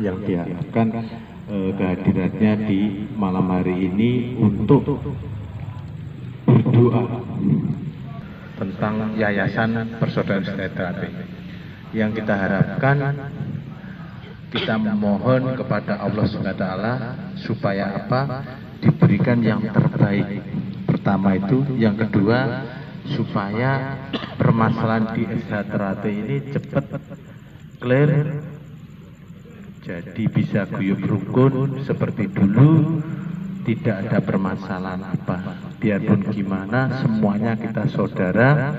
yang diharapkan kehadirannya di malam hari ini untuk berdoa tentang Yayasan Persaudaraan Sejahtera yang kita harapkan, kita memohon kepada Allah SWT supaya apa? Diberikan yang terbaik. Pertama itu, yang kedua supaya permasalahan di SHTRAT ini cepat clear, jadi bisa guyub rukun seperti dulu, tidak ada permasalahan apa. Biarpun gimana, semuanya kita saudara.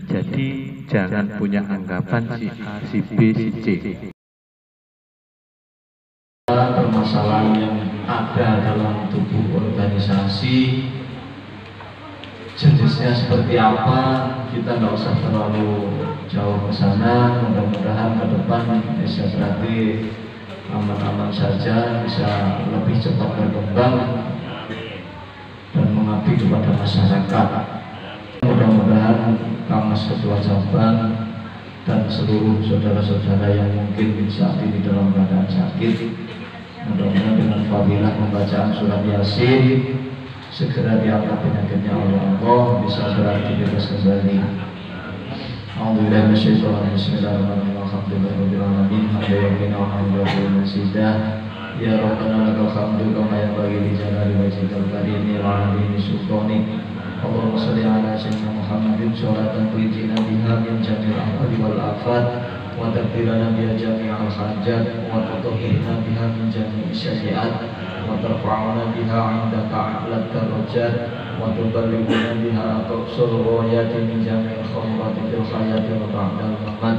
Jadi jangan punya anggapan si A, si B, si C. Permasalahan yang ada dalam tubuh organisasi jenisnya seperti apa, kita nggak usah terlalu jauh ke sana. Mudah-mudahan ke depan SHTRAT aman-aman saja, bisa lebih cepat berkembang dan mengabdi kepada masyarakat. Mudah-mudahan Kamas Ketua Cabang dan seluruh saudara-saudara yang mungkin saat ini dalam keadaan sakit, mudah-mudahan dengan fadilah pembacaan surat Yasin segera diangkat penyakitnya oleh Allah, bisa berarti bebas kembali. Alhamdulillah, bismillahirrahmanirrahim, alhamdulillahirabbil alamin, hamdan yaqina wa hamdan nasidah. Ya Rabbana lakal hamdu kama yanbaghi li jalali wajhikal karim wa 'azimi sultanik. Allahumma shalli ala sayyidina Muhammadin sholatan tu'izina biha min jami'il ahwali wal afat wa taqdirana biha jami'al hajat wa tutahhirna biha min jami'i sayyi'at wa tarfa'una biha 'indaka a'la darajat wa tuballighuna biha aqsal ghayati min jami'il khairati fil hayati wa ba'dal mamat.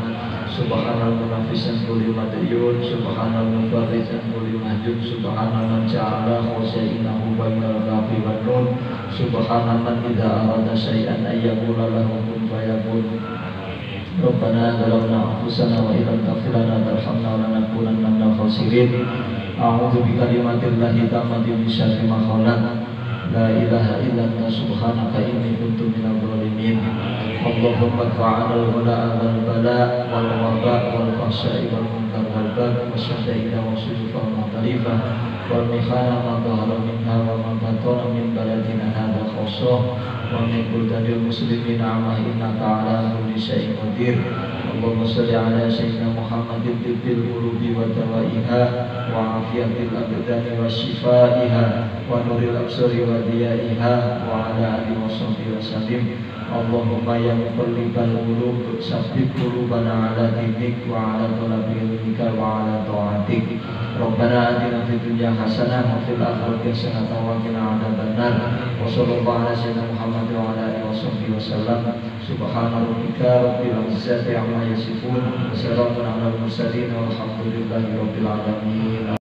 Subhanal munafisan kulli mad'iyun, subhanal mufarrijan kulli mahjub, subhanal man ja'ala khosa'inahu bainal kafi wan nun, subhanal man idza arada syai'an ayyakula lahu kun fayakun. Rabbana zalamna anfusana wa illam taghfir lana tarhamna lanakunanna minal khasirin. A'udzu bikalimatillahi tammati min syarri ma khalaq. La ilaha illa anta subhanaka inni kuntu minadh dhalimin. Allahumma fa'ala al-ghala'a wal bala' wal waba' wal fahsya'i wal munkar wal bagh wa syada'ida wa sujufa wa mutalifah wal mihana ma dhahara minha wa ma batana min baladina hadha khosoh wa min buldanil muslimin amma innaka ala kulli syai'in qadir. Allahumma salli ala sayyidina Muhammadin tibbil qulubi wa dawaiha wa afiyatil abdani wa shifaiha wa nuril absari wa diyaiha wa ala alihi wa sahbihi wa sallim. Allahumma ya muqallibal qulub sabbit qulubana ala dinik wa ala talabi ilmika wa ala ta'atik. Rabbana atina fid dunya hasanah wa fil akhirati hasanah wa qina adzabannar. Wa sallallahu ala sayyidina Muhammad wa ala alihi wa sahbihi wasallam. Subhana rabbika rabbil izzati amma yasifun wa salamun alal mursalin walhamdulillahi rabbil alamin.